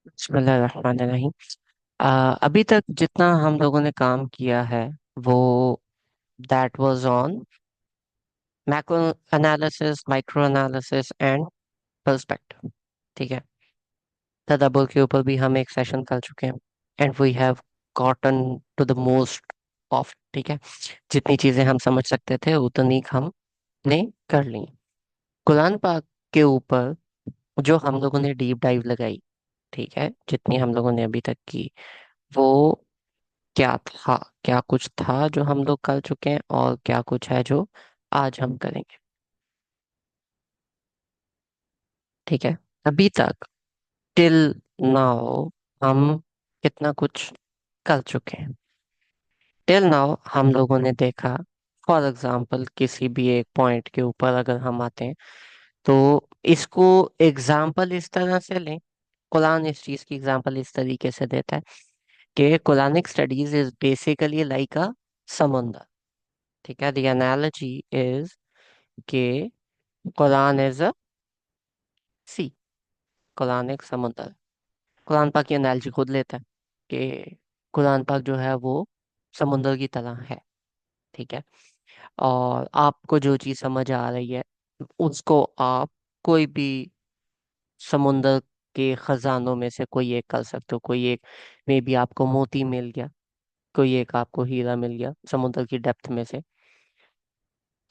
बिस्मिल्लाहिर्रहमानिर्रहीम। अभी तक जितना हम लोगों ने काम किया है वो that was on macro analysis, micro analysis and perspective. ठीक है। तदाब्बर के ऊपर भी हम एक सेशन कर चुके हैं and we have gotten to the most of. ठीक है। जितनी चीजें हम समझ सकते थे उतनी हमने कर ली। कुरान पाक के ऊपर जो हम लोगों ने डीप डाइव लगाई, ठीक है, जितनी हम लोगों ने अभी तक की, वो क्या था, क्या कुछ था जो हम लोग कर चुके हैं और क्या कुछ है जो आज हम करेंगे। ठीक है। अभी तक टिल नाउ हम कितना कुछ कर चुके हैं। टिल नाउ हम लोगों ने देखा, फॉर एग्जांपल किसी भी एक पॉइंट के ऊपर अगर हम आते हैं तो इसको एग्जांपल इस तरह से लें। कुरान इस चीज की एग्जांपल इस तरीके से देता है कि Quranic studies is basically like अ समुंदर। ठीक है। द एनालॉजी इज के कुरान इज अ सी। कुरान एक समुंदर है। कुरान पाक की एनालॉजी खुद लेता है कि कुरान पाक जो है वो समुंदर की तरह है। ठीक है। और आपको जो चीज समझ आ रही है उसको आप कोई भी समुंदर के खजानों में से कोई एक कर सकते हो। कोई एक मे बी आपको मोती मिल गया, कोई एक आपको हीरा मिल गया समुद्र की डेप्थ में से।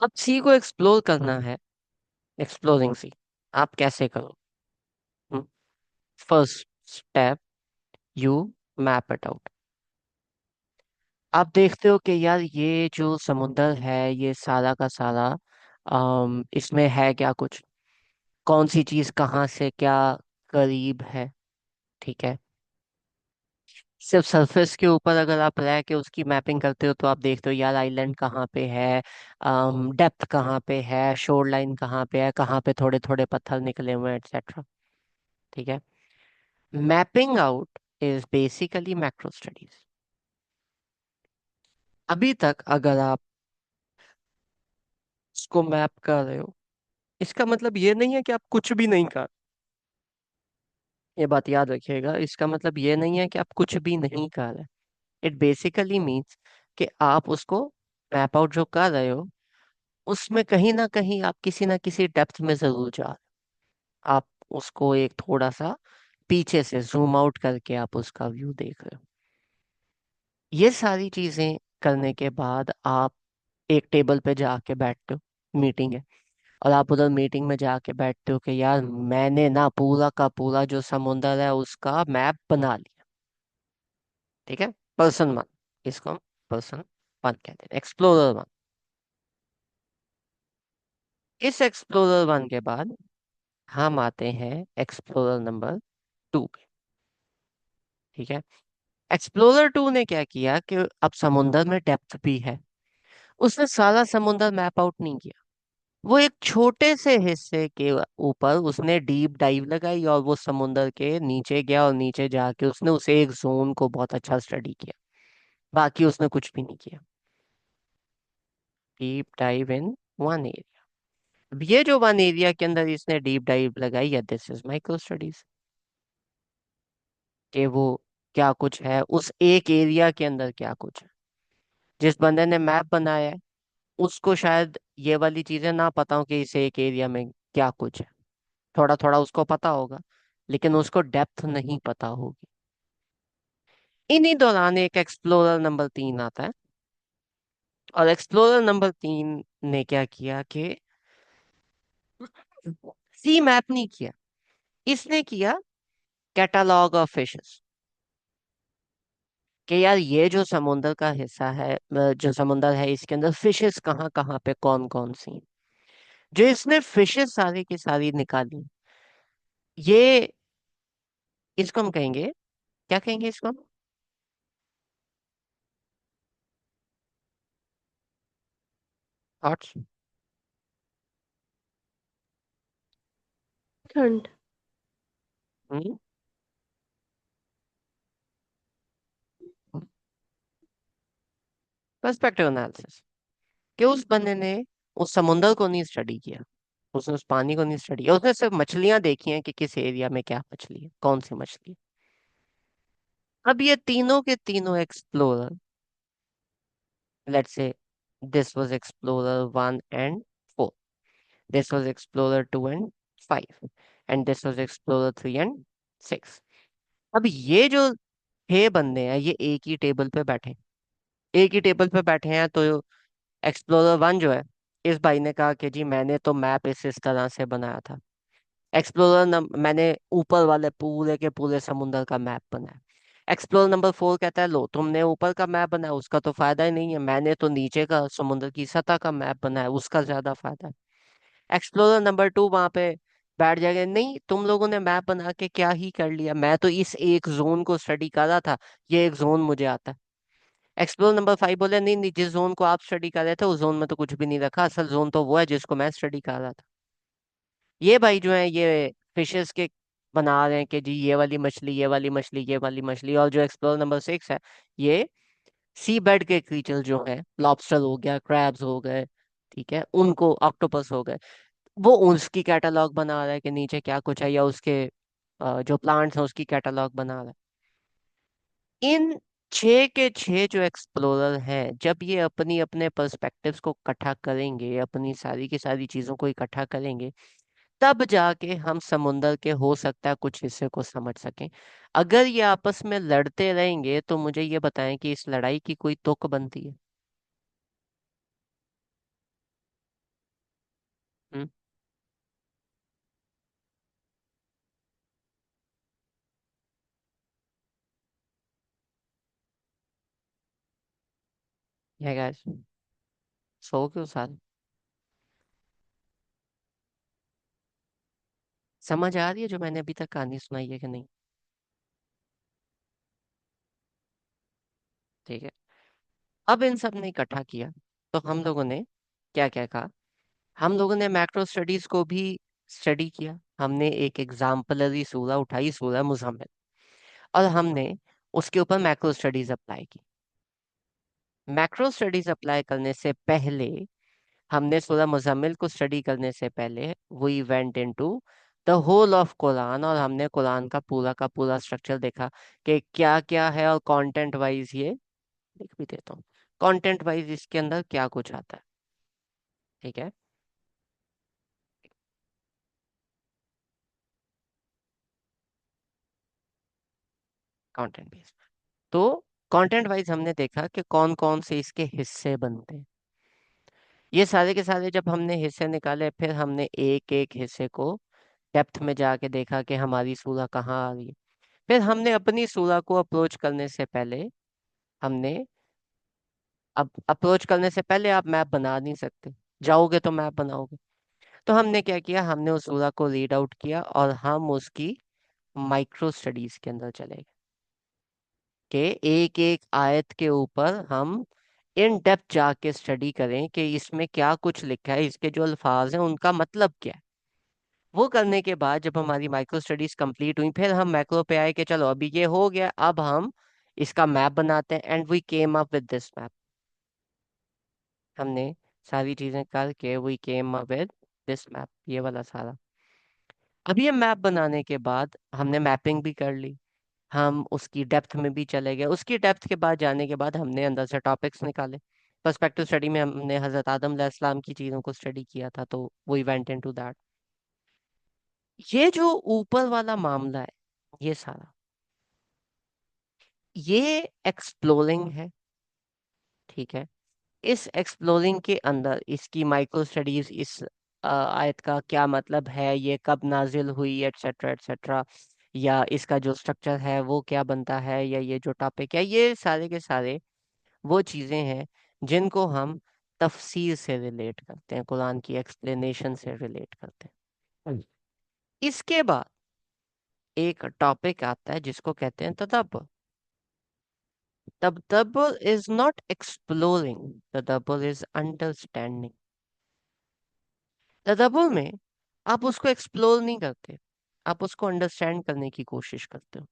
अब सी को एक्सप्लोर करना है, एक्सप्लोरिंग सी। आप कैसे करो? First step, you map it out. आप देखते हो कि यार ये जो समुंदर है ये सारा का सारा इसमें है क्या कुछ, कौन सी चीज कहाँ से क्या करीब है। ठीक है। सिर्फ सरफेस के ऊपर अगर आप रह के उसकी मैपिंग करते हो तो आप देखते हो यार आइलैंड कहाँ पे है, डेप्थ कहाँ पे है, शोर लाइन कहाँ पे है, कहाँ पे थोड़े थोड़े पत्थर निकले हुए हैं, एक्सेट्रा। ठीक है। Mapping out is basically macro studies. अभी तक अगर आप उसको मैप कर रहे हो, इसका मतलब ये नहीं है कि आप कुछ भी नहीं कर। ये बात याद रखिएगा, इसका मतलब ये नहीं है कि आप कुछ भी नहीं कर रहे। इट बेसिकली मीन्स कि आप उसको मैप आउट जो कर रहे हो उसमें कहीं ना कहीं आप किसी ना किसी डेप्थ में जरूर जा रहे हो। आप उसको एक थोड़ा सा पीछे से जूम आउट करके आप उसका व्यू देख रहे हो। ये सारी चीजें करने के बाद आप एक टेबल पे जाके बैठते हो, मीटिंग है, और आप उधर मीटिंग में जाके बैठते हो कि यार मैंने ना पूरा का पूरा जो समुंदर है उसका मैप बना लिया। ठीक है। पर्सन वन, इसको हम पर्सन वन कहते हैं, एक्सप्लोरर वन। इस एक्सप्लोरर वन के बाद हम आते हैं एक्सप्लोरर नंबर टू पे। ठीक है। एक्सप्लोरर टू ने क्या किया कि अब समुंदर में डेप्थ भी है, उसने सारा समुंदर मैप आउट नहीं किया। वो एक छोटे से हिस्से के ऊपर उसने डीप डाइव लगाई और वो समुंदर के नीचे गया और नीचे जाके उसने उस एक जोन को बहुत अच्छा स्टडी किया। बाकी उसने कुछ भी नहीं किया। Deep dive in one area. अब ये जो वन एरिया के अंदर इसने डीप डाइव लगाई है, दिस इज माइक्रो स्टडीज। कि वो क्या कुछ है उस एक एरिया के अंदर, क्या कुछ है। जिस बंदे ने मैप बनाया है उसको शायद ये वाली चीजें ना पता हो कि इस एक एरिया में क्या कुछ है। थोड़ा थोड़ा उसको पता होगा लेकिन उसको डेप्थ नहीं पता होगी। इन्हीं दौरान एक एक्सप्लोरर नंबर तीन आता है। और एक्सप्लोरर नंबर तीन ने क्या किया कि सी मैप नहीं किया, इसने किया कैटालॉग ऑफ फिशेस। कि यार ये जो समुंदर का हिस्सा है, जो समुंदर है इसके अंदर फिशेस कहाँ कहाँ पे कौन कौन सी हैं। जो इसने फिशेस सारी की सारी निकाली, ये इसको हम कहेंगे, क्या कहेंगे इसको हम? थॉट्स। खंड। Perspective analysis. कि उस बंदे ने उस समुंदर को नहीं स्टडी किया, उसने उस पानी को नहीं स्टडी किया, उसने सिर्फ मछलियां देखी हैं कि किस एरिया में क्या मछली है, कौन सी मछली है। अब ये तीनों के तीनों explorer, let's say this was explorer 1 and 4, this was explorer 2 and 5, and this was explorer 3 and 6। अब ये जो 6 बंदे हैं, ये एक ही टेबल पे बैठे हैं। एक ही टेबल पे बैठे हैं, तो एक्सप्लोरर 1 जो है, इस भाई ने कहा कि जी मैंने तो मैप इस तरह से बनाया था। मैंने ऊपर वाले पूरे के पूरे समुंदर का मैप बनाया। एक्सप्लोरर नंबर 4 कहता है, लो तुमने ऊपर का मैप बनाया, उसका तो फायदा ही नहीं है, मैंने तो नीचे का समुद्र की सतह का मैप बनाया, उसका ज्यादा फायदा है। एक्सप्लोरर नंबर 2 वहां पे बैठ जाएगा, नहीं तुम लोगों ने मैप बना के क्या ही कर लिया, मैं तो इस एक जोन को स्टडी कर रहा था, ये एक जोन मुझे आता है। एक्सप्लोरर नंबर 5 बोले, नहीं नहीं, जिस जोन को आप स्टडी कर रहे थे उस जोन में तो कुछ भी नहीं रखा, असल जोन तो वो है जिसको मैं स्टडी कर रहा था। ये भाई जो है ये फिशेस के बना रहे हैं कि जी ये वाली मछली, ये वाली मछली, ये वाली मछली। और जो एक्सप्लोरर नंबर 6 है, ये सी बेड के क्रीचर जो है, लॉबस्टर हो गया, क्रैब्स हो गए, ठीक है, उनको, ऑक्टोपस हो गए, वो उसकी कैटलॉग बना रहा है कि नीचे क्या कुछ है, या उसके जो प्लांट्स हैं उसकी कैटलॉग बना रहा है। इन 6 के 6 जो एक्सप्लोरर हैं, जब ये अपनी अपने पर्सपेक्टिव्स को इकट्ठा करेंगे, अपनी सारी की सारी चीजों को इकट्ठा करेंगे, तब जाके हम समुंदर के हो सकता है कुछ हिस्से को समझ सकें। अगर ये आपस में लड़ते रहेंगे तो मुझे ये बताएं कि इस लड़ाई की कोई तुक बनती है? हम्म। है गाइस, सो क्यों सारे? समझ आ रही है जो मैंने अभी तक कहानी सुनाई है कि नहीं? ठीक है। अब इन सब ने इकट्ठा किया, तो हम लोगों ने क्या क्या कहा, हम लोगों ने मैक्रो स्टडीज को भी स्टडी किया। हमने एक एग्जाम्पलरी सूरा उठाई, सूरा मुजम्मिल, और हमने उसके ऊपर मैक्रो स्टडीज अप्लाई की। मैक्रो स्टडीज अप्लाई करने से पहले, हमने सूरह मुजम्मिल को स्टडी करने से पहले, we went into the whole of Quran, और हमने कुरान का पूरा स्ट्रक्चर देखा कि क्या क्या है, और कंटेंट वाइज ये लिख भी देता हूँ, कंटेंट वाइज इसके अंदर क्या कुछ आता है। ठीक है, कंटेंट बेस्ड। तो कंटेंट वाइज हमने देखा कि कौन कौन से इसके हिस्से बनते हैं। ये सारे के सारे जब हमने हिस्से निकाले, फिर हमने एक एक हिस्से को डेप्थ में जाके देखा कि हमारी सूरह कहाँ आ रही है। फिर हमने अपनी सूरह को अप्रोच करने से पहले, हमने, अब अप्रोच करने से पहले आप मैप बना नहीं सकते, जाओगे तो मैप बनाओगे। तो हमने क्या किया, हमने उस सूरह को रीड आउट किया, और हम उसकी माइक्रो स्टडीज के अंदर चले गए कि एक एक आयत के ऊपर हम इन डेप्थ जाके स्टडी करें कि इसमें क्या कुछ लिखा है, इसके जो अल्फाज हैं उनका मतलब क्या है। वो करने के बाद जब हमारी माइक्रो स्टडीज कंप्लीट हुई, फिर हम मैक्रो पे आए कि चलो अभी ये हो गया, अब हम इसका मैप बनाते हैं, and we came up with this map. हमने सारी चीजें करके we came up with this map, ये वाला सारा। अब ये मैप बनाने के बाद हमने मैपिंग भी कर ली, हम उसकी डेप्थ में भी चले गए। उसकी डेप्थ के बाद जाने के बाद हमने अंदर से टॉपिक्स निकाले। पर्सपेक्टिव स्टडी में हमने हजरत आदम अलैहिस्सलाम की चीजों को स्टडी किया था, तो वी वेंट इनटू दैट। ये जो ऊपर वाला मामला है, ये सारा, ये एक्सप्लोरिंग है। ठीक है, इस एक्सप्लोरिंग के अंदर इसकी माइक्रो स्टडीज, इस आयत का क्या मतलब है, ये कब नाजिल हुई, एटसेट्रा एटसेट्रा, या इसका जो स्ट्रक्चर है वो क्या बनता है, या ये जो टॉपिक है, ये सारे के सारे वो चीजें हैं जिनको हम तफसीर से रिलेट करते हैं, कुरान की एक्सप्लेनेशन से रिलेट करते हैं। इसके बाद एक टॉपिक आता है जिसको कहते हैं तदब्बर। तदब्बर इज नॉट एक्सप्लोरिंग, तदब्बर इज अंडरस्टैंडिंग। तदब्बर में आप उसको एक्सप्लोर नहीं करते, आप उसको अंडरस्टैंड करने की कोशिश करते हो,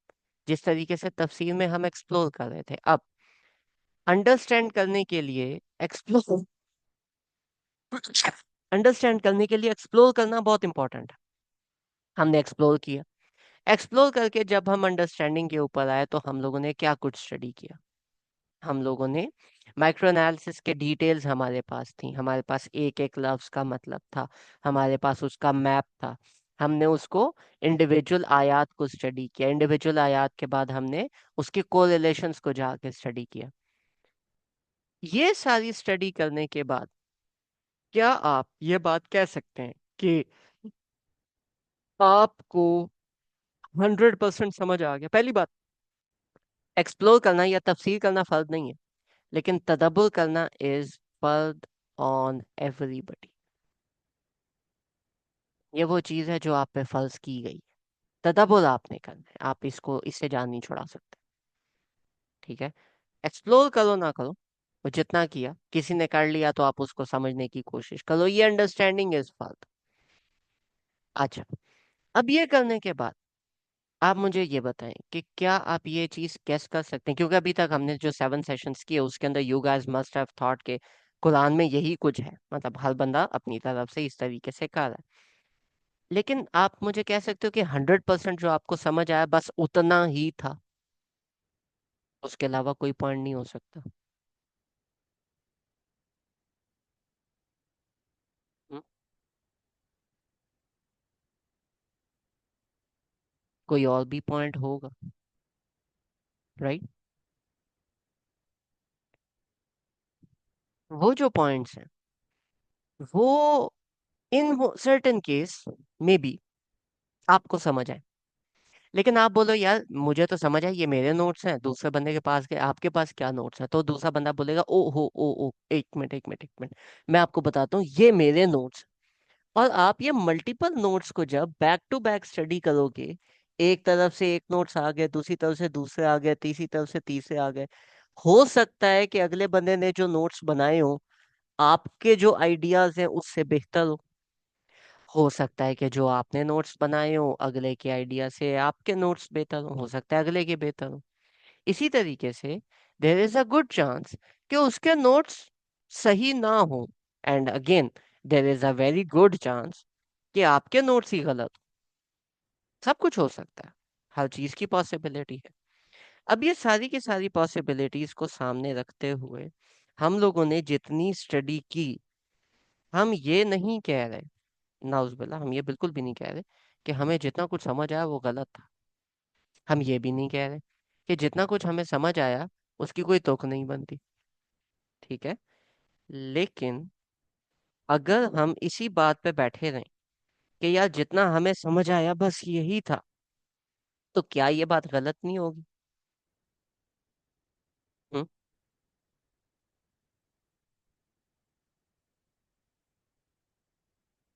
जिस तरीके से तफसीर में हम एक्सप्लोर कर रहे थे। अब अंडरस्टैंड करने के लिए एक्सप्लोर अंडरस्टैंड करने के लिए एक्सप्लोर करना बहुत इंपॉर्टेंट है। हमने एक्सप्लोर किया, एक्सप्लोर करके जब हम अंडरस्टैंडिंग के ऊपर आए तो हम लोगों ने क्या कुछ स्टडी किया। हम लोगों ने माइक्रो एनालिसिस के डिटेल्स हमारे पास थी, हमारे पास एक एक लफ्ज का मतलब था, हमारे पास उसका मैप था। हमने उसको इंडिविजुअल आयात को स्टडी किया, इंडिविजुअल आयात के बाद हमने उसके कोरिलेशंस को जाके स्टडी किया। ये सारी स्टडी करने के बाद क्या आप ये बात कह सकते हैं कि आपको 100% समझ आ गया? पहली बात, एक्सप्लोर करना या तफसीर करना फर्ज नहीं है, लेकिन तदब्बुर करना इज फर्ज ऑन एवरीबडी। ये वो चीज है जो आप पे फर्ज की गई। तदब्बुर आपने करना है, आप इसको इससे जान नहीं छुड़ा सकते। ठीक है, एक्सप्लोर करो ना करो, वो जितना किया किसी ने कर लिया तो आप उसको समझने की कोशिश करो, ये अंडरस्टैंडिंग इज फर्ज। अच्छा, अब ये करने के बाद आप मुझे ये बताएं कि क्या आप ये चीज कैस कर सकते हैं, क्योंकि अभी तक हमने जो 7 सेशंस किए उसके अंदर you guys must have thought के कुरान में यही कुछ है, मतलब हर बंदा अपनी तरफ से इस तरीके से कर रहा है। लेकिन आप मुझे कह सकते हो कि 100% जो आपको समझ आया बस उतना ही था, उसके अलावा कोई पॉइंट नहीं हो सकता? हम्म, कोई और भी पॉइंट होगा, राइट? वो जो पॉइंट्स हैं वो इन सर्टेन केस में भी आपको समझ आए, लेकिन आप बोलो यार मुझे तो समझ है, ये मेरे नोट्स हैं, दूसरे बंदे के पास के आपके पास क्या नोट्स हैं? तो दूसरा बंदा बोलेगा ओ हो ओ, एक मिनट एक मिनट एक मिनट, मैं आपको बताता हूँ ये मेरे नोट्स। और आप ये मल्टीपल नोट्स को जब बैक टू बैक स्टडी करोगे, एक तरफ से एक नोट्स आ गए, दूसरी तरफ से दूसरे आ गए, तीसरी तरफ से तीसरे आ गए, हो सकता है कि अगले बंदे ने जो नोट्स बनाए हो आपके जो आइडियाज हैं उससे बेहतर हो सकता है कि जो आपने नोट्स बनाए हो अगले के आइडिया से आपके नोट्स बेहतर हो सकता है अगले के बेहतर हो। इसी तरीके से there is a good chance कि उसके नोट्स सही ना हो, and again there is a very good chance कि आपके नोट्स ही गलत हो। सब कुछ हो सकता है, हर चीज की पॉसिबिलिटी है। अब ये सारी की सारी पॉसिबिलिटीज को सामने रखते हुए हम लोगों ने जितनी स्टडी की, हम ये नहीं कह रहे, नाउजुबिल्लाह हम ये बिल्कुल भी नहीं कह रहे कि हमें जितना कुछ समझ आया वो गलत था। हम ये भी नहीं कह रहे कि जितना कुछ हमें समझ आया उसकी कोई तुक नहीं बनती। ठीक है, लेकिन अगर हम इसी बात पे बैठे रहें कि यार जितना हमें समझ आया बस यही था, तो क्या ये बात गलत नहीं होगी? हम्म,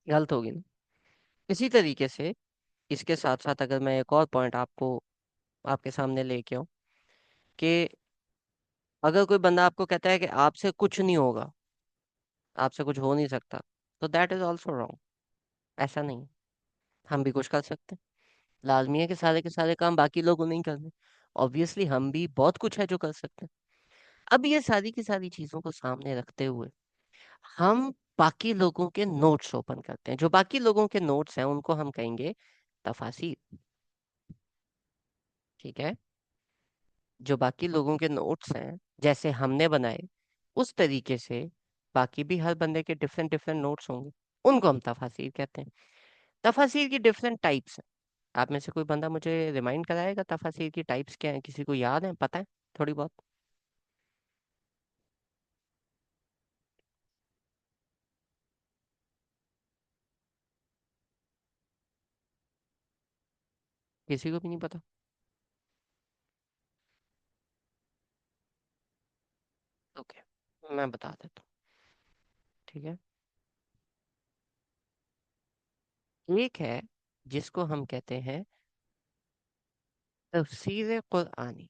गलत होगी ना? इसी तरीके से इसके साथ साथ अगर मैं एक और पॉइंट आपको आपके सामने लेके आऊं कि अगर कोई बंदा आपको कहता है कि आपसे कुछ नहीं होगा, आपसे कुछ हो नहीं सकता, तो दैट इज ऑल्सो रॉन्ग। ऐसा नहीं है, हम भी कुछ कर सकते हैं। लाजमी है कि सारे के सारे काम बाकी लोगों नहीं करने, ऑब्वियसली हम भी बहुत कुछ है जो कर सकते हैं। अब ये सारी की सारी चीजों को सामने रखते हुए हम बाकी लोगों के नोट्स ओपन करते हैं। जो बाकी लोगों के नोट्स हैं उनको हम कहेंगे तफासिर। ठीक है, जो बाकी लोगों के नोट्स हैं जैसे हमने बनाए उस तरीके से बाकी भी हर बंदे के डिफरेंट डिफरेंट नोट्स होंगे, उनको हम तफासिर कहते हैं। तफासिर की डिफरेंट टाइप्स हैं। आप में से कोई बंदा मुझे रिमाइंड कराएगा तफासिर की टाइप्स क्या है? किसी को याद है, पता है थोड़ी बहुत? किसी को भी नहीं पता? ओके, मैं बता देता हूँ। ठीक है, एक है जिसको हम कहते हैं तफसीर कुरआनी।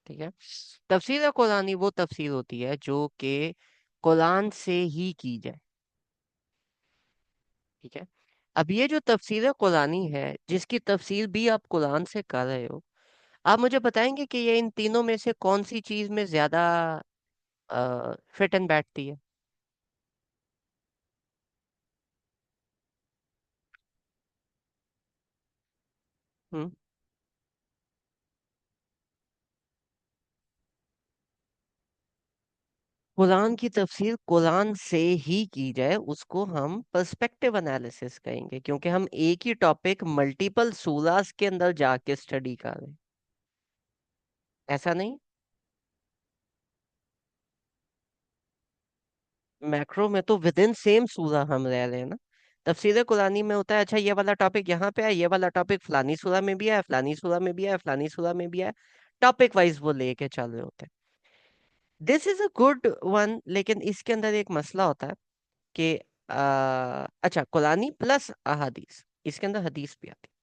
ठीक है, तफसीर कुरआनी वो तफसीर होती है जो कि कुरान से ही की जाए। ठीक है, अब ये जो तफसीर कुरानी है जिसकी तफसीर भी आप कुरान से कर रहे हो, आप मुझे बताएंगे कि ये इन तीनों में से कौन सी चीज में ज्यादा फिट एंड बैठती है? हम्म। कुरान की तफसीर कुरान से ही की जाए उसको हम पर्सपेक्टिव एनालिसिस कहेंगे, क्योंकि हम एक ही टॉपिक मल्टीपल सूरास के अंदर जाके स्टडी कर रहे हैं। ऐसा नहीं, मैक्रो में तो विद इन सेम सूरा हम रह रहे हैं ना। तफसीर कुरानी में होता है, अच्छा ये वाला टॉपिक यहाँ पे है, ये वाला टॉपिक फलानी सूरा में भी है, फलानी सूरा में भी है, फलानी सूरा में भी है। टॉपिक वाइज वो लेके चल रहे होते हैं। This is a good one, लेकिन इसके अंदर एक मसला होता है कि अच्छा, कुरानी प्लस अहादीस, इसके अंदर हदीस भी आती है।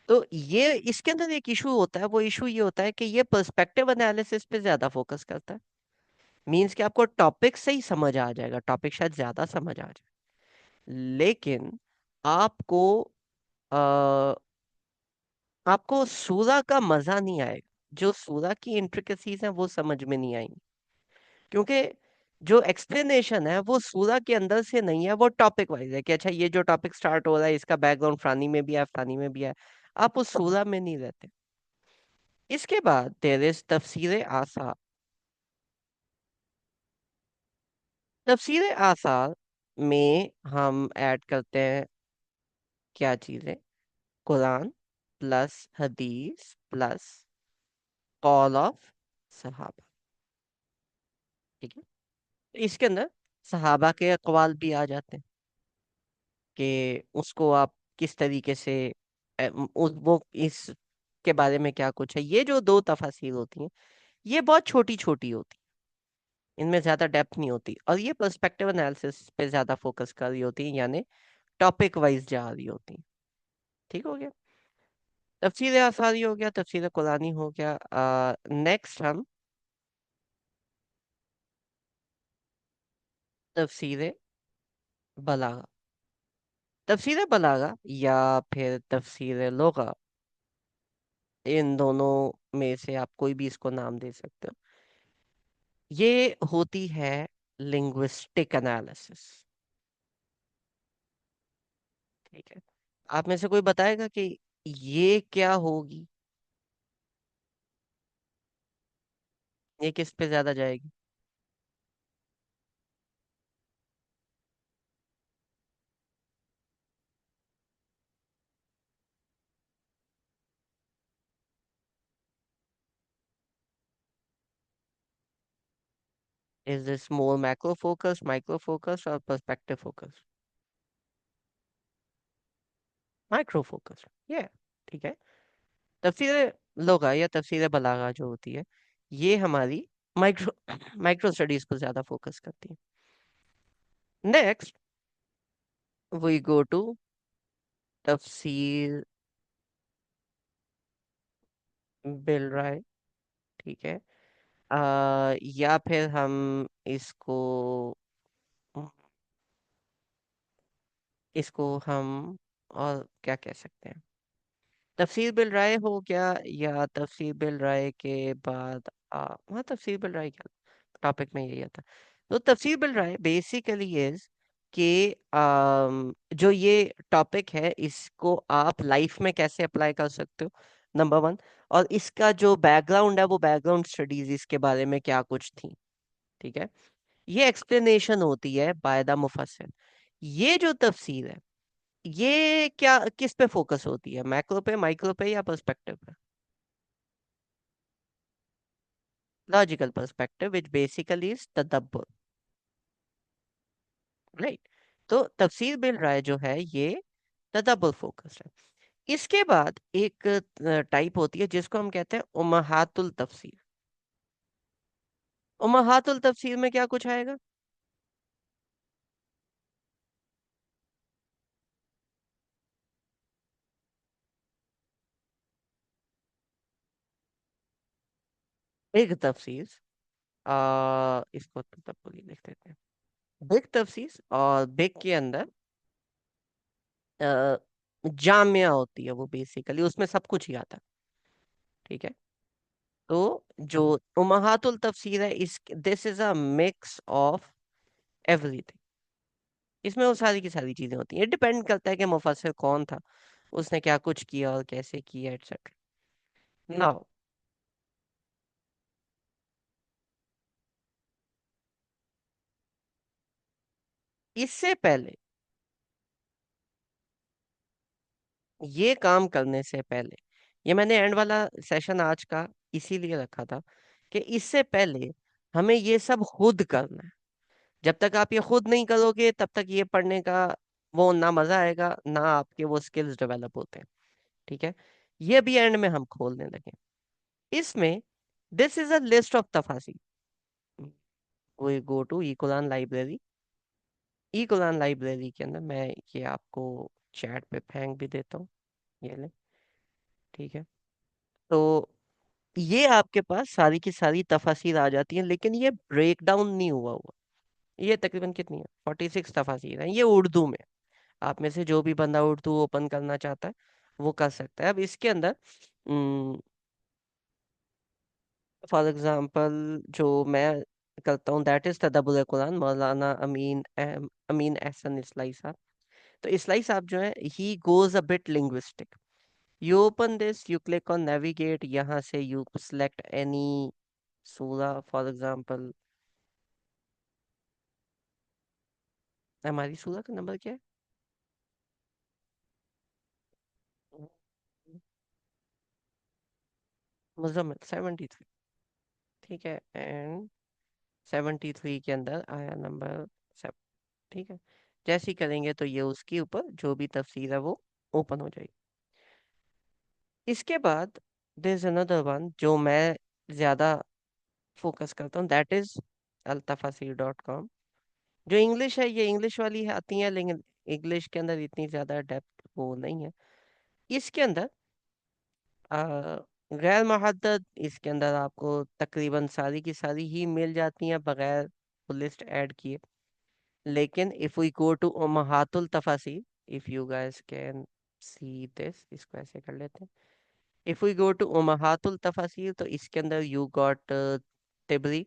तो ये इसके अंदर एक इशू होता है, वो इशू ये होता है कि ये पर्सपेक्टिव एनालिसिस पे ज्यादा फोकस करता है। मीन्स कि आपको टॉपिक से ही समझ आ जाएगा, टॉपिक शायद ज्यादा समझ आ जाए, लेकिन आपको आ, आपको सूरा का मजा नहीं आएगा, जो सूरा की इंट्रिकेसीज हैं वो समझ में नहीं आएंगी, क्योंकि जो एक्सप्लेनेशन है वो सूरा के अंदर से नहीं है, वो टॉपिक वाइज है कि अच्छा ये जो टॉपिक स्टार्ट हो रहा है इसका बैकग्राउंड फलानी में भी है, फलानी में भी है। आप उस सूरा में नहीं रहते। इसके बाद देर इज तफसीर आसार। तफसीर आसार में हम ऐड करते हैं क्या चीजें, कुरान प्लस हदीस प्लस कॉल ऑफ सहाबा। ठीक है, इसके अंदर सहाबा के अकवाल भी आ जाते हैं कि उसको आप किस तरीके से वो इस के बारे में क्या कुछ है। ये जो दो तफासिर होती हैं ये बहुत छोटी छोटी होती, इनमें ज्यादा डेप्थ नहीं होती, और ये पर्सपेक्टिव एनालिसिस पे ज्यादा फोकस कर रही होती है, यानी टॉपिक वाइज जा रही होती हैं। ठीक हो गया, तफसीर आसारी हो गया, तफसीर कुरानी हो गया। नेक्स्ट हम तफसीर बलागा, तफसीर बलागा या फिर तफसीर लुगा, इन दोनों में से आप कोई भी इसको नाम दे सकते हो। ये होती है लिंग्विस्टिक एनालिसिस। ठीक है, आप में से कोई बताएगा कि ये क्या होगी, ये किस पे ज्यादा जाएगी? Is this more macro focus, micro focus और पर्सपेक्टिव फोकस? माइक्रो फोकस, ये ठीक है। तफसीर लुगा या तफसीर बलागा जो होती है ये हमारी माइक्रो माइक्रो स्टडीज को ज्यादा फोकस करती है। नेक्स्ट वी गो टू तफसीर बिल राय। ठीक है, या फिर हम इसको हम और क्या कह सकते हैं, तफसीर बिल राय हो गया, या तफसीर बिल राय के बाद हाँ, तफसीर बिल राय क्या, टॉपिक में यही आता। तो तफसीर बिल राय बेसिकली इज कि जो ये टॉपिक है इसको आप लाइफ में कैसे अप्लाई कर सकते हो, नंबर वन। और इसका जो बैकग्राउंड है वो बैकग्राउंड स्टडीज इसके बारे में क्या कुछ थी। ठीक है, ये एक्सप्लेनेशन होती है बाय द मुफस्सिर। ये जो तफसीर है ये क्या किस पे फोकस होती है, मैक्रो पे, माइक्रो पे, या पर्सपेक्टिव पे? Logical perspective which basically is तदब्बर, राइट। तो तफसीर बिल राय जो है ये तदब्बर फोकस है। इसके बाद एक टाइप होती है जिसको हम कहते हैं उम्महातुल तफसीर। उम्महातुल तफसीर में क्या कुछ आएगा? बिग तफसीर, इसको तदब्बर ही लिख देते हैं। बिग तफसीर, और बिग के अंदर अ, जामिया होती है, वो बेसिकली उसमें सब कुछ ही आता है। ठीक है, तो जो उम्महातुल तफसीर है इस this is a mix of everything. इसमें वो सारी की सारी चीजें होती हैं, डिपेंड करता है कि मुफस्सिर कौन था। उसने क्या कुछ किया और कैसे किया, एटसेट्रा। नाउ इससे पहले, ये काम करने से पहले, ये मैंने एंड वाला सेशन आज का इसीलिए रखा था कि इससे पहले हमें ये सब खुद करना है। जब तक आप ये खुद नहीं करोगे तब तक ये पढ़ने का वो ना मजा आएगा ना आपके वो स्किल्स डेवलप होते हैं। ठीक है, ये भी एंड में हम खोलने लगे। इसमें this is a list of तफासिल। We go to E Quran library. E Quran library के अंदर मैं ये आपको चैट पे फेंक भी देता हूँ, ये ले। ठीक है, तो ये आपके पास सारी की सारी तफासिर आ जाती हैं, लेकिन ये ब्रेक डाउन नहीं हुआ हुआ। ये तकरीबन कितनी है, 46 तफासिर हैं, ये उर्दू में। आप में से जो भी बंदा उर्दू ओपन करना चाहता है वो कर सकता है। अब इसके अंदर फॉर एग्जांपल जो मैं करता हूँ, दैट इज तदब्बुर कुरान, मौलाना अमीन एहसन इस्लाई साहब। तो इस्लाई साहब जो है, he goes a bit linguistic. You open this, you click on navigate, यहाँ से यू सेलेक्ट एनी सूरा। फॉर एग्जांपल हमारी सूरा का नंबर क्या है? मुजम्मिल 73। ठीक है, एंड 73 के अंदर आया नंबर 7। ठीक है, जैसे ही करेंगे तो ये उसके ऊपर जो भी तफसीर है वो ओपन हो जाएगी। इसके बाद देयर इज अनदर वन जो मैं ज्यादा फोकस करता हूँ, दैट इज altafasir.com। जो इंग्लिश है, ये इंग्लिश वाली है, आती है, लेकिन इंग्लिश के अंदर इतनी ज्यादा डेप्थ वो नहीं है। इसके अंदर आ, गैर मुहद्दद, इसके अंदर आपको तकरीबन सारी की सारी ही मिल जाती हैं बगैर लिस्ट ऐड किए। लेकिन इफ वी गो टू उम्महातुल तफासिर, if you guys can see this, इसको ऐसे कर लेते हैं। इफ वी गो टू उम्महातुल तफासिर, तो इसके अंदर यू गॉट तिबरी।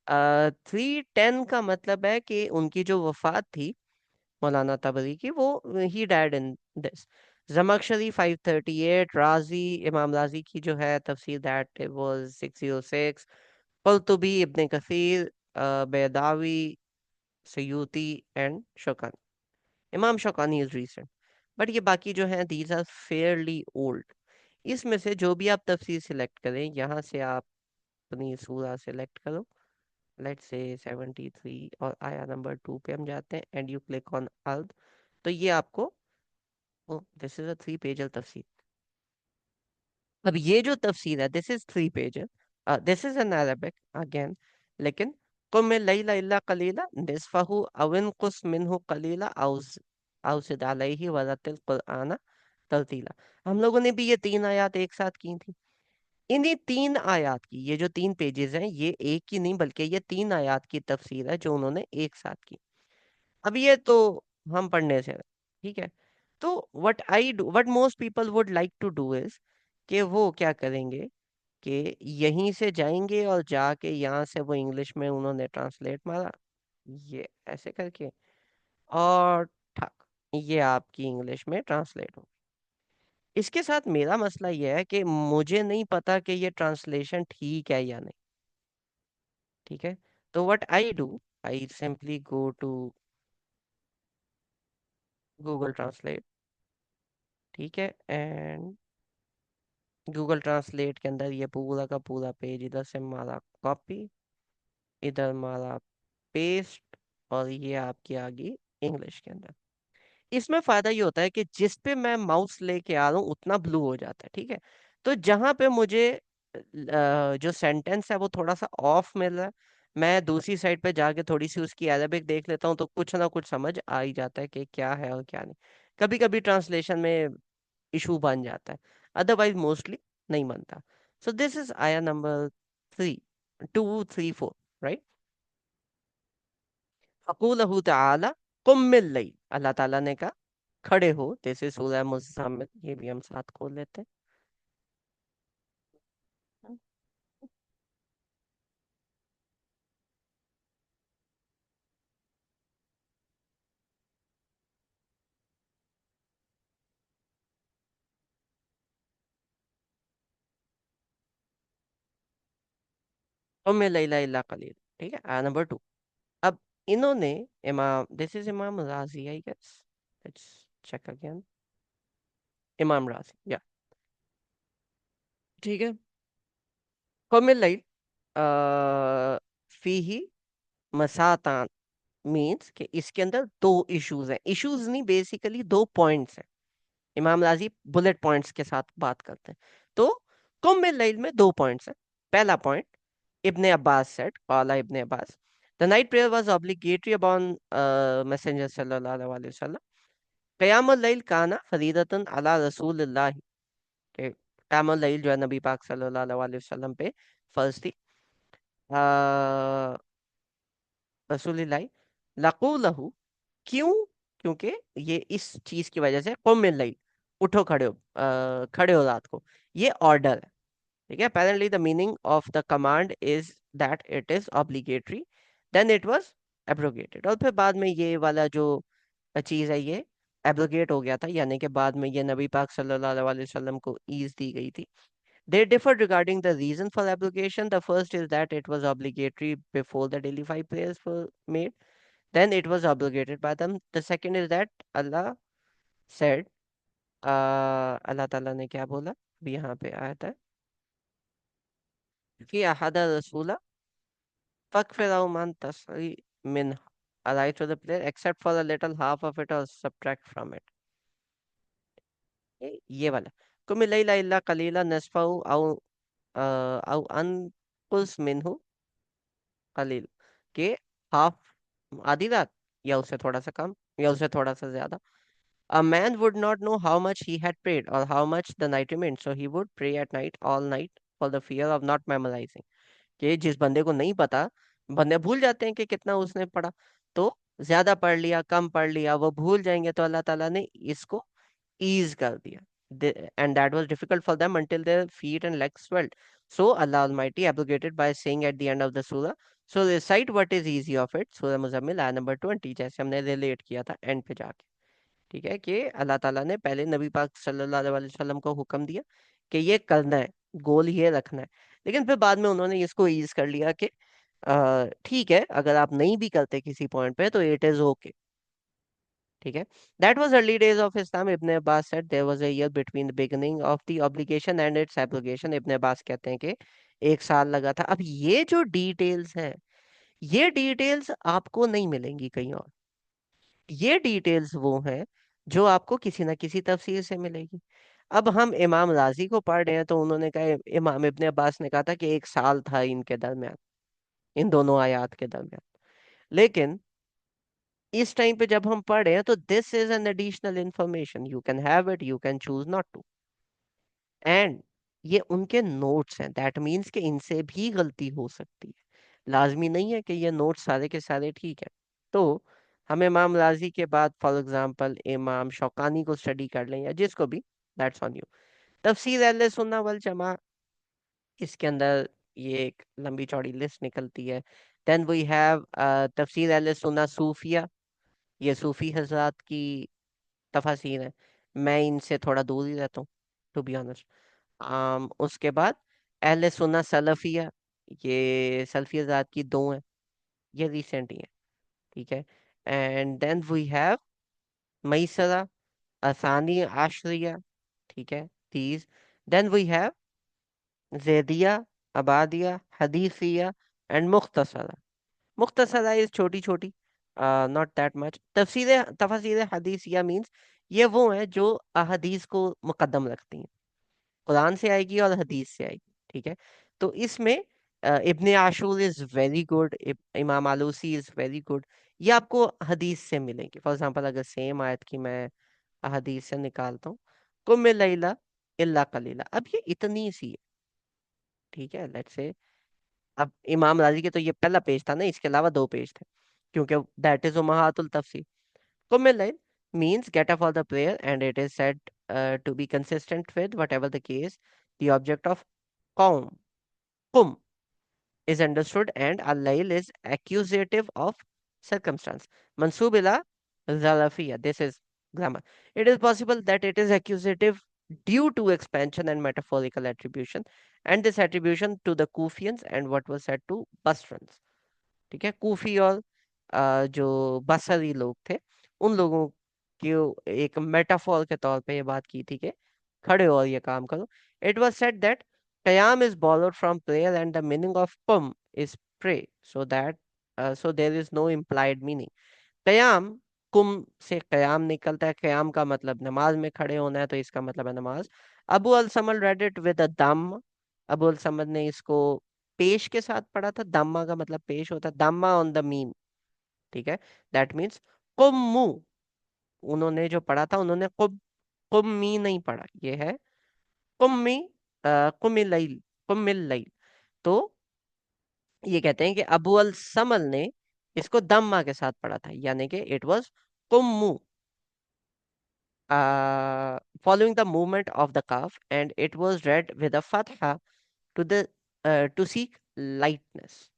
310 का मतलब है कि उनकी जो वफात थी मौलाना तबरी की, वो ही डायड इन दिस। जमखशरी 538, राजी इमाम राजी की जो है तफसीर, that was 606। Qurtubi, Ibn Kathir, Baydawi, Suyuti and Shawkani. इमाम शौकानी इज रीसेंट, बट ये बाकी जो हैं दीज आर फेयरली ओल्ड। इसमें से जो भी आप तफसीर सिलेक्ट करें, यहाँ से आप अपनी सूरा सिलेक्ट करो। लेट्स से 73 और आया नंबर 2 पे हम जाते हैं, एंड यू क्लिक ऑन अर्द। तो ये आपको, दिस इज अ 3 पेज तफसीर। अब ये जो तफसीर है, this is 3 page, this is an Arabic again. लेकिन कुम मिन लैला इल्ला कलीला निस्फहु अव इनकुस मिनहु कलीला औ ज़िद अलैहि वरतिल कुरआन तरतीला। हम लोगों ने भी ये 3 आयत एक साथ की थी। इन्हीं 3 आयत की, ये जो 3 पेजेस हैं, ये एक की नहीं बल्कि ये 3 आयत की तफसीर है जो उन्होंने एक साथ की। अब ये तो हम पढ़ने से, ठीक है। तो what most people would like to do is कि वो क्या करेंगे कि यहीं से जाएंगे और जाके यहाँ से वो इंग्लिश में उन्होंने ट्रांसलेट मारा, ये ऐसे करके, और ठक, ये आपकी इंग्लिश में ट्रांसलेट हो। इसके साथ मेरा मसला ये है कि मुझे नहीं पता कि ये ट्रांसलेशन ठीक है या नहीं। ठीक है, तो what I do, I simply go to Google Translate. ठीक है, एंड गूगल ट्रांसलेट के अंदर ये पूरा का पूरा पेज इधर से मारा कॉपी, इधर मारा पेस्ट, और ये आपकी आ गई इंग्लिश के अंदर। इसमें फायदा ये होता है कि जिस पे मैं माउस लेके आ रहा हूँ उतना ब्लू हो जाता है। ठीक है, तो जहां पे मुझे जो सेंटेंस है वो थोड़ा सा ऑफ मिल रहा है, मैं दूसरी साइड पे जाके थोड़ी सी उसकी अरेबिक देख लेता हूँ, तो कुछ ना कुछ समझ आ ही जाता है कि क्या है और क्या नहीं। कभी कभी ट्रांसलेशन में इशू बन जाता है, अदरवाइज मोस्टली नहीं बनता। सो दिस इज आया नंबर 3, 2, 3, 4, राइट। फ़क़ूलहु तआला कुम मिन लैल, अल्लाह ताला ने कहा खड़े हो। दिस इज सूरह मुज़म्मिल, ये भी हम साथ खोल लेते हैं। कुम लैला इल्ला कलील। ठीक है, नंबर टू। अब इन्होंने इमाम, this is Imam Razi I guess, let's check again. Imam Razi, या, ठीक है। कुम लैल फीही मसातान, मीन्स कि इसके अंदर दो इश्यूज हैं, इश्यूज नहीं, बेसिकली दो पॉइंट्स हैं। इमाम राजी बुलेट पॉइंट्स के साथ बात करते हैं। तो कुम लैल में दो पॉइंट्स हैं। पहला पॉइंट, इब्ने अब्बास सेड, काला Ibn Abbas, the night prayer was obligatory upon messenger सल्लल्लाहु अलैहि वसल्लम। क़यामुल लैल काना फरीदतन अला रसूलिल्लाह, के क़यामुल लैल जो है नबी पाक सल्लल्लाहु अलैहि वसल्लम पे फर्ज थी। रसूलिल्लाह लकू लहू, क्यों? क्योंकि ये इस चीज की वजह से, कुम मिन लैल, उठो खड़े हो, खड़े हो रात को, ये ऑर्डर है। ठीक है, apparently the meaning of the command is that it is obligatory, then it was abrogated, और फिर बाद में ये वाला जो चीज है ये एब्रोगेट हो गया था, यानी कि बाद में ये नबी पाक सल्लल्लाहु अलैहि वसल्लम को ईज दी गई थी। They differed regarding the reason for abrogation. The first is that it was obligatory before the daily five prayers were made. Then it was abrogated by them. The second is that Allah said, अल्लाह ताला ने क्या बोला, अभी यहाँ पे आया था कि अहदा रसूला फकफिर मन तसरी min right to the player except for a little half of it or subtract from it। ये वाला, कुम लैला इल्ला कलीला नस्फहु औ अनकुस मिनहु कलील, के हाफ, आधी रात, या उससे थोड़ा सा कम, या उससे थोड़ा सा ज्यादा। A man would not know how much he had prayed or how much the night remained, so he would pray at night all night for the fear of not memorizing। कि जिस बंदे को नहीं पता, बंदे भूल जाते हैं कि कितना उसने पढ़ा, तो ज्यादा पढ़ लिया कम पढ़ लिया वो भूल जाएंगे, तो अल्लाह ताला ने इसको ईज कर दिया। And that was difficult for them until their feet and legs swelled. So Allah Almighty abrogated by saying at the end of the surah, so recite what is easy of it, surah Muzammil आयत number 20, जैसे हमने relate किया था and पे जाके। ठीक है, कि अल्लाह ताला ने पहले नबी पाक सल्लल्लाहु अलैहि वसल्लम को हुक्म दिया कि ये करना है, गोल ये रखना है, लेकिन फिर बाद में उन्होंने इसको ईज कर लिया कि ठीक है, अगर आप नहीं भी करते किसी पॉइंट पे तो इट इज ओके। ठीक है, that was early days of Islam. Ibn Abbas said there was a year between the beginning of the obligation and its abrogation. Ibn Abbas कहते हैं कि एक साल लगा था। अब ये जो डिटेल्स है, ये डिटेल्स आपको नहीं मिलेंगी कहीं और। ये डिटेल्स वो हैं जो आपको किसी ना किसी तफसीर से मिलेगी। अब हम इमाम राजी को पढ़ रहे हैं तो उन्होंने कहा, इमाम इब्ने अब्बास ने कहा था कि एक साल था इनके दरमियान, इन दोनों आयात के दरमियान। लेकिन इस टाइम पे जब हम पढ़ रहे हैं तो this is an additional information, you can have it, you can choose not to. And ये उनके नोट्स हैं, दैट मीन्स कि इनसे भी गलती हो सकती है, लाजमी नहीं है कि ये नोट्स सारे के सारे ठीक है। तो हम इमाम राजी के बाद फॉर एग्जांपल इमाम शौकानी को स्टडी कर लें या जिसको भी, दैट्स ऑन यू। तफसीर अहले सुन्ना वल जमा, इसके अंदर ये एक लंबी चौड़ी लिस्ट निकलती है। देन वी हैव तफसीर अहले सुन्ना सूफिया, ये सूफी हजरात की तफासीर है। मैं इनसे थोड़ा दूर ही रहता हूँ, टू बी ऑनेस्ट। उसके बाद अहले सुन्ना सलफिया, ये सलफी हजरात की दो हैं, ये रिसेंट ही है। ठीक है, एंड देन वी हैव मईसरा, असानी आशरिया। ठीक है, तीस। देन वी हैव जैदिया, अबादिया, हदीसिया एंड मुख्तसरा। मुख्तसरा इज छोटी छोटी, नॉट दैट मच। तफसीर हदीसिया मीन्स ये वो हैं जो अहदीस को मुकद्दम रखती हैं, कुरान से आएगी और हदीस से आएगी। ठीक है, तो इसमें इब्ने आशूर इज वेरी गुड, इमाम आलूसी इज वेरी गुड। ये आपको हदीस से मिलेंगे। फॉर एग्जांपल अगर सेम आयत की मैं हदीस से निकालता हूँ, कुम लैला इल्ला कलीला, अब ये इतनी सी है। ठीक है, लेट्स से, अब इमाम राजी के तो ये पहला पेज था ना, इसके अलावा दो पेज थे, क्योंकि दैट इज उम्महातुल तफसीर। कुम लैल means get up for the prayer, and it is said to be consistent with whatever the case, the object of qawm, kum, is understood, and al-layl is accusative of circumstance. Mansub ila zalafiya, this is grammar. It is possible that it is accusative due to expansion and metaphorical attribution, and this attribution to the Kufians and what was said to Basrans. ठीक है, कूफी और जो बसरी लोग थे, उन लोगों की एक मेटाफोर के तौर पे ये बात की थी कि खड़े हो और ये काम करो. It was said that qiyam is borrowed from prayer and the meaning of qum is pray, so that so there is no implied meaning. कयाम, कुम से कयाम निकलता है. कयाम का मतलब नमाज में खड़े होना है, तो इसका मतलब है नमाज. अबू अल समल रेड इट विद अ दम. अबू अल समद ने इसको पेश के साथ पढ़ा था. दम्मा का मतलब पेश होता है. दम्मा ऑन द मीम. ठीक है, दैट मीन्स कुम्मू. उन्होंने जो पढ़ा था, उन्होंने कुम्मी नहीं पढ़ा. ये है कुम्मी, कुमिल कुमिल. तो ये कहते हैं कि अबू अल समल ने इसको दम्मा के साथ पढ़ा था, यानी कि इट वाज कुम्मू, following the movement of the calf, and it was read with a fatha to the to seek lightness.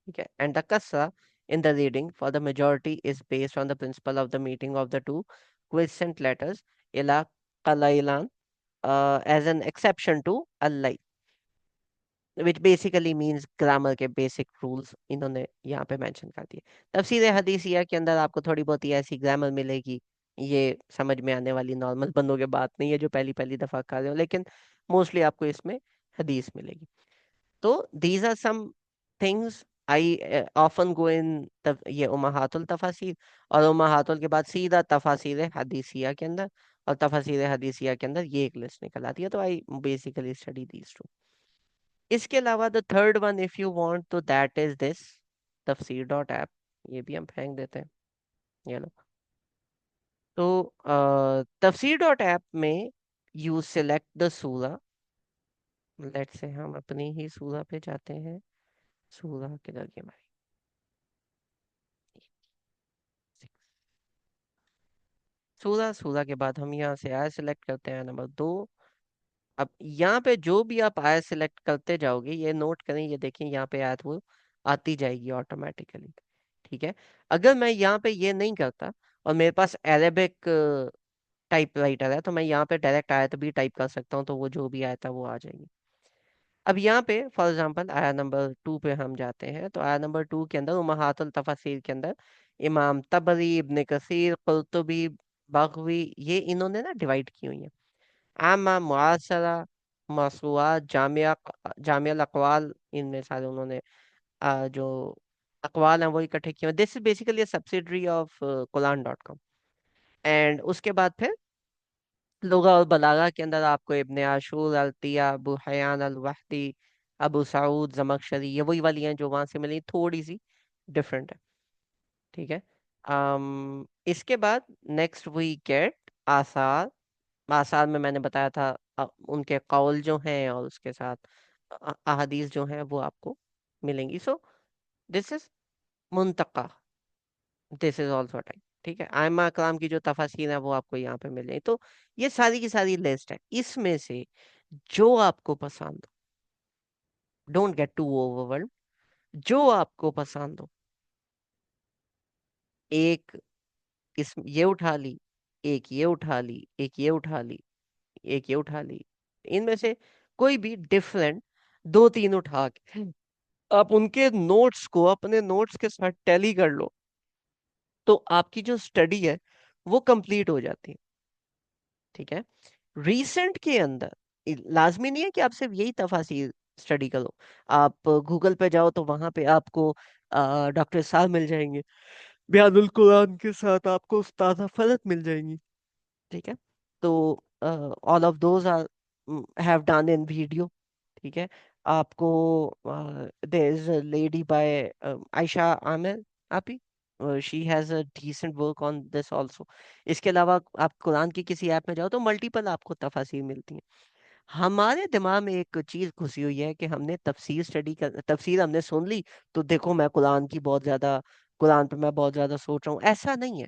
Okay, and the kasra in the reading for the majority is based on the principle of the meeting of the two quiescent letters ila qalailan, as an exception to Allah, which basically means grammar के basic rules इन्होंने यहाँ पे mention कर दिए. तफसीर हदीसिया के अंदर आपको थोड़ी बहुत ही ऐसी ग्रामर मिलेगी, ये समझ में आने वाली नॉर्मल बंदों के बात नहीं है जो पहली पहली दफा कर रहे हो, लेकिन मोस्टली आपको इसमें हदीस मिलेगी. तो these are some things I often go in ये उम्महातुल तफासिर, और उम्महातुल के बाद सीधा तफासिर हदीसिया के अंदर, और तफासिर हदीसिया के अंदर ये एक लिस्ट निकल आती है. तो I basically study these two. इसके अलावा the third one if you want, तो दैट इज दिस तफसीर डॉट ऐप. ये भी हम फेंक देते हैं, ये लो. तो तफसीर डॉट ऐप में यू सिलेक्ट द सूरा. लेट्स से हम अपनी ही सूरा पे जाते हैं. सूरा किधर गई हमारी? सूरा. सूरा के बाद हम यहाँ से आया सिलेक्ट करते हैं नंबर 2. अब यहाँ पे जो भी आप आया सिलेक्ट करते जाओगे, ये नोट करें, ये देखें यहाँ पे आयत वो आती जाएगी ऑटोमेटिकली. ठीक है, अगर मैं यहाँ पे ये नहीं करता और मेरे पास अरेबिक टाइपराइटर है, तो मैं यहाँ पे डायरेक्ट आयत भी टाइप कर सकता हूँ, तो वो जो भी आयत है वो आ जाएगी. अब यहाँ पे फॉर एग्जांपल आया नंबर 2 पे हम जाते हैं, तो आया नंबर 2 के अंदर उम्महातुल तफासिर के अंदर इमाम तबरी, इब्न कसीर, कुर्तुबी, बगवी, ये इन्होंने ना डिवाइड की हुई है. आमा, मुआसरा, मसरूआत, जामिया, जामिया अकवाल, इनमें सारे उन्होंने जो अकवाल हैं वो इकट्ठे किए हुए. This is basically subsidiary of Quran.com. And उसके बाद फिर लुगा और बलागा के अंदर आपको Ibn Ashur, Atiyya, Abu Hayyan al Wahidi, Abu Saud, Zamakhshari, ये वही वाली हैं जो वहां से मिली, थोड़ी सी डिफरेंट है. ठीक है. इसके बाद नेक्स्ट वी गेट आसार. आसार में मैंने बताया था उनके कौल जो हैं और उसके साथ अहादीस जो हैं वो आपको मिलेंगी. सो दिस इज मुंतका. This is also type. ठीक है, आयमा कलाम की जो तफासीर है वो आपको यहाँ पे मिल जाएगी. तो ये सारी की सारी लिस्ट है. इसमें से जो आपको पसंद हो, डोंट गेट टू ओवरवेल्म, जो आपको पसंद हो, एक इस ये उठा ली, एक ये उठा ली, एक ये उठा ली, एक ये उठा ली, इनमें से कोई भी डिफरेंट दो तीन उठा के आप उनके नोट्स को अपने नोट्स के साथ टैली कर लो, तो आपकी जो स्टडी है वो कंप्लीट हो जाती है. ठीक है, रीसेंट के अंदर लाजमी नहीं है कि आप सिर्फ यही तफासिर स्टडी करो. आप गूगल पे जाओ तो वहां पे आपको डॉक्टर साहब मिल जाएंगे, बयानुल कुरान के साथ आपको उस्ताद फलक मिल जाएंगी. ठीक है, तो all of those are have done in video. ठीक है, आपको there is a lady by Ayesha Amir आपी, she has a decent work on this also. इसके अलावा आप कुरान की किसी ऐप में जाओ तो मल्टीपल आपको तफासिर मिलती हैं. हमारे दिमाग में एक चीज घुसी हुई है कि हमने तफसीर स्टडी कर, तफसीर हमने सुन ली तो देखो मैं कुरान की बहुत ज्यादा, कुरान पे मैं बहुत ज्यादा सोच रहा हूँ. ऐसा नहीं है.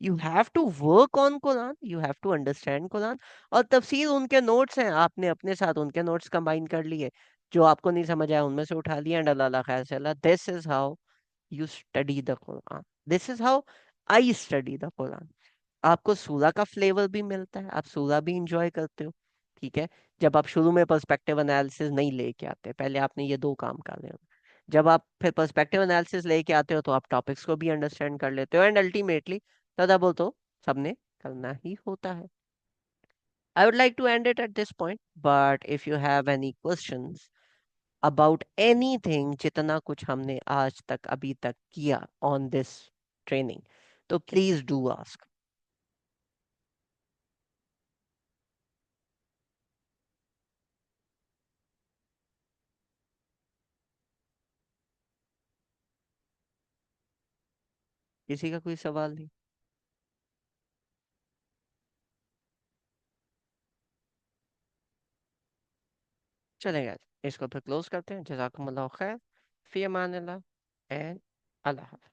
You have to work on Quran, you have to understand Quran. और तफसीर उनके नोट्स हैं, आपने अपने साथ उनके नोट्स कंबाइन कर लिए, जो आपको नहीं समझ आया उनमें से उठा लिया, एंड अल्लाह खैर से Allah. This is how you study the Quran. This is how I study the Quran. आपको सूला का फ्लेवर भी मिलता है, आप सूला भी इंजॉय करते हो। ठीक है। जब आप शुरू में पर्सपेक्टिव एनालिसिस नहीं लेके आते, पहले आपने ये दो काम कर ले। जब आप फिर पर्सपेक्टिव एनालिसिस लेके आते हो तो आप टॉपिक्स को भी अंडरस्टैंड कर लेते हो, एंड अल्टीमेटली तदा बोल तो सबने करना ही होता है। I would like to end it at this point, but if you have any questions about anything जितना कुछ हमने आज तक अभी तक किया on this training, तो please do ask. किसी का कोई सवाल नहीं? चलेगा। इसको फिर क्लोज करते हैं। जज़ाकुमुल्लाह खैर, फी अमानिल्लाह, एंड अल्लाह हाफ़िज़।